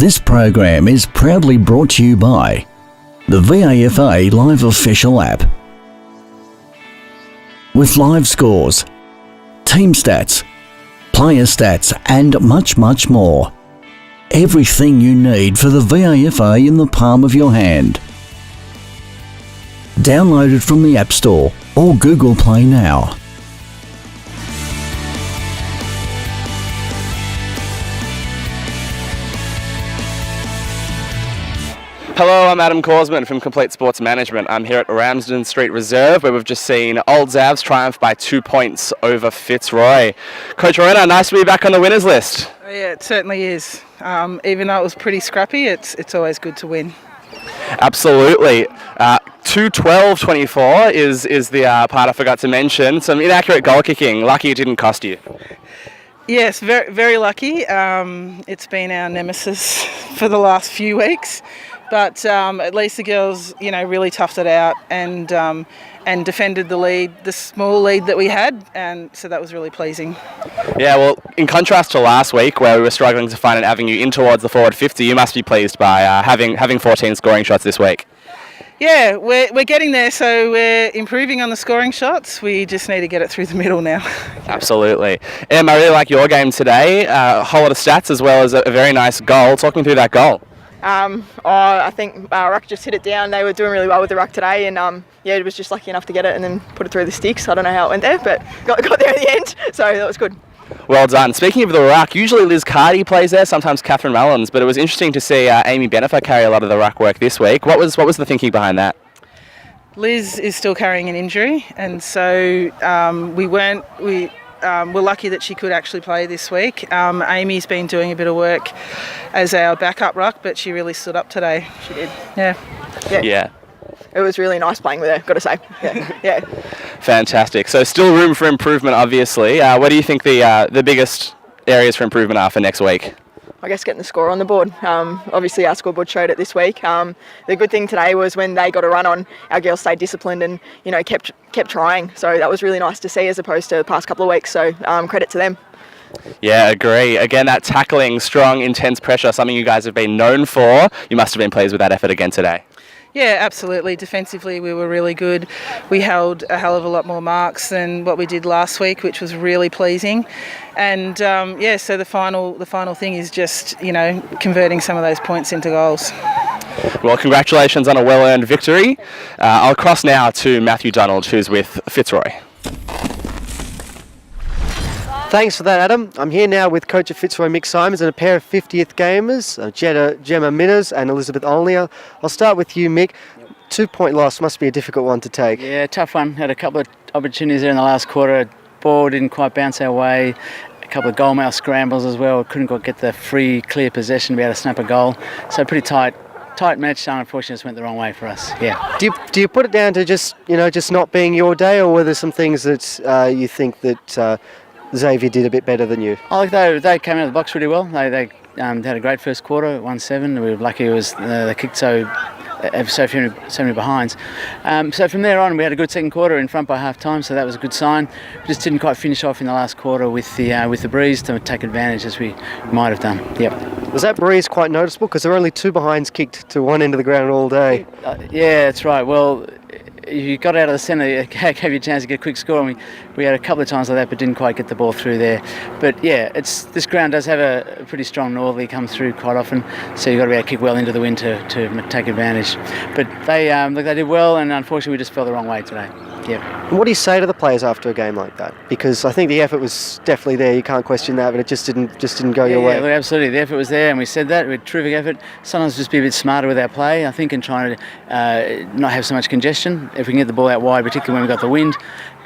This program is proudly brought to you by the VAFA Live Official app. With live scores, team stats, player stats and much, much more. Everything you need for the VAFA in the palm of your hand. Download it from the App Store or Google Play now. Hello, I'm Adam Korsman from Complete Sports Management. I'm here at Ramsden Street Reserve, where we've just seen Old Zavs triumph by 2 points over Fitzroy. Coach Rowena, nice to be back on the winners list. Oh, yeah, it certainly is. Even though it was pretty scrappy, it's always good to win. Absolutely. 2-12-24 is the part I forgot to mention. Some inaccurate goal kicking. Lucky it didn't cost you. Yes, very, very lucky. It's been our nemesis for the last few weeks. But at least the girls, really toughed it out and defended the lead, the small lead that we had, and so that was really pleasing. Yeah, well, in contrast to last week where we were struggling to find an avenue in towards the forward 50, you must be pleased by having 14 scoring shots this week. Yeah, we're getting there, so we're improving on the scoring shots. We just need to get it through the middle now. Absolutely. Em, I really like your game today. A whole lot of stats as well as a very nice goal. Talk me through that goal. I think Ruck just hit it down. They were doing really well with the ruck today, and it was just lucky enough to get it and then put it through the sticks. I don't know how it went there, but got there in the end, so that was good. Well done. Speaking of the ruck, usually Liz Cardy plays there, sometimes Catherine Mullins, but it was interesting to see Amy Benefer carry a lot of the ruck work this week. What was the thinking behind that? Liz is still carrying an injury, and so we're lucky that she could actually play this week. Amy's been doing a bit of work as our backup ruck, but she really stood up today. She did. Yeah. It was really nice playing with her, got to say. Yeah. Fantastic. So still room for improvement, obviously. What do you think the biggest areas for improvement are for next week? I guess getting the score on the board. Obviously our scoreboard showed it this week. The good thing today was when they got a run on, our girls stayed disciplined and kept trying. So that was really nice to see as opposed to the past couple of weeks. So credit to them. Yeah, agree. Again, that tackling, strong, intense pressure, something you guys have been known for. You must have been pleased with that effort again today. Yeah, absolutely. Defensively, we were really good. We held a hell of a lot more marks than what we did last week, which was really pleasing. And so the final thing is just converting some of those points into goals. Well, congratulations on a well-earned victory. I'll cross now to Matthew Donald, who's with Fitzroy. Thanks for that, Adam. I'm here now with coach of Fitzroy, Mick Simons, and a pair of 50th gamers, Gemma Minners and Elizabeth Olney. I'll start with you, Mick. 2-point loss must be a difficult one to take. Yeah, tough one. Had a couple of opportunities there in the last quarter. Ball didn't quite bounce our way. A couple of goal mouth scrambles as well. Couldn't quite get the free, clear possession to be able to snap a goal. So pretty tight match. Unfortunately, just went the wrong way for us. Yeah. Do you put it down to just not being your day, or were there some things that you think that Xavier did a bit better than you? Oh, look, they came out of the box really well. They had a great first quarter, 1-7. We were lucky it was they kicked so many behinds. So from there on, we had a good second quarter in front by half time, so that was a good sign. We just didn't quite finish off in the last quarter with the breeze to take advantage as we might have done. Yep. Was that breeze quite noticeable? Because there were only 2 behinds kicked to one end of the ground all day. Yeah, that's right. Well, you got out of the centre, it gave you a chance to get a quick score, and we had a couple of times like that but didn't quite get the ball through there. But yeah, this ground does have a pretty strong northerly come through quite often, so you've got to be able to kick well into the wind to take advantage. But they did well, and unfortunately we just fell the wrong way today. Yeah. What do you say to the players after a game like that? Because I think the effort was definitely there, you can't question that, but it just didn't go your way. Yeah, look, absolutely. The effort was there, and we said that. We had terrific effort. Sometimes just be a bit smarter with our play, I think, and trying to not have so much congestion. If we can get the ball out wide, particularly when we got the wind,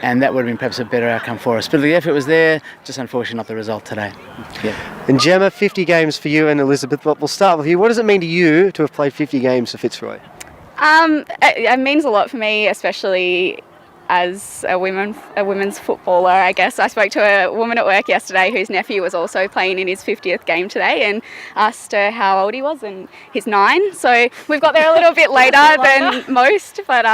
and that would have been perhaps a better outcome for us. But the effort was there, just unfortunately not the result today. Yeah. And Gemma, 50 games for you and Elizabeth, but we'll start with you. What does it mean to you to have played 50 games for Fitzroy? It means a lot for me, especially as a women's footballer, I guess. I spoke to a woman at work yesterday whose nephew was also playing in his 50th game today and asked her how old he was, and he's 9. So we've got there a little bit later than most, but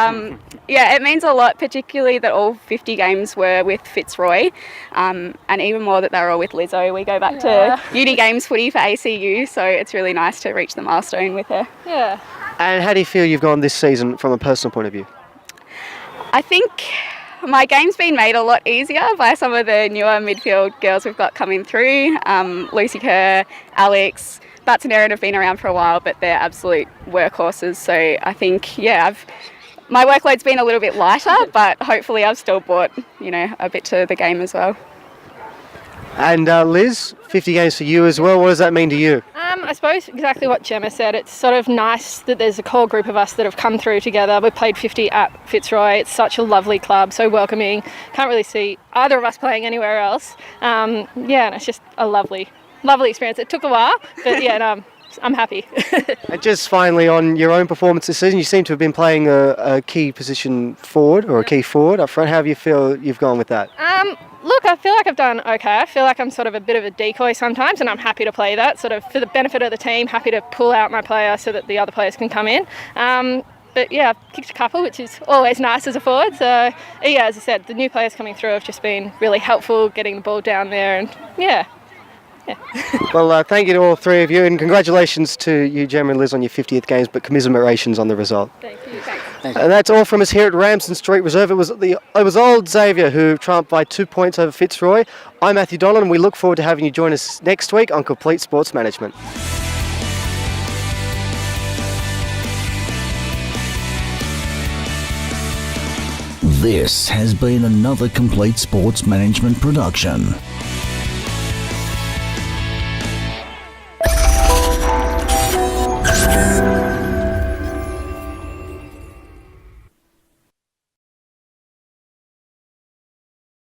yeah, it means a lot, particularly that all 50 games were with Fitzroy, and even more that they were all with Lizzo. We go back to uni games footy for ACU, so it's really nice to reach the milestone with her. Yeah. And how do you feel you've gone this season from a personal point of view? I think my game's been made a lot easier by some of the newer midfield girls we've got coming through. Lucy Kerr, Alex, Bats and Erin have been around for a while, but they're absolute workhorses. So I think, my workload's been a little bit lighter, but hopefully I've still brought, a bit to the game as well. And Liz, 50 games for you as well. What does that mean to you? I suppose exactly what Gemma said. It's sort of nice that there's a core group of us that have come through together. We played 50 at Fitzroy. It's such a lovely club, so welcoming. Can't really see either of us playing anywhere else. And it's just a lovely experience. It took a while, but I'm happy. And just finally, on your own performance this season, you seem to have been playing a key position forward, or a key forward up front. How do you feel you've gone with that? Look, I feel like I've done okay. I feel like I'm sort of a bit of a decoy sometimes, and I'm happy to play that, sort of for the benefit of the team, happy to pull out my player so that the other players can come in. But yeah, I've kicked a couple, which is always nice as a forward. So as I said, the new players coming through have just been really helpful, getting the ball down there, and yeah. Well, thank you to all three of you, and congratulations to you, Gemma and Liz, on your 50th games, but commiserations on the result. Thank you. Thanks. And that's all from us here at Ramsden Street Reserve. It was Old Xavier who trumped by 2 points over Fitzroy. I'm Matthew Donlan, and we look forward to having you join us next week on Complete Sports Management. This has been another Complete Sports Management production.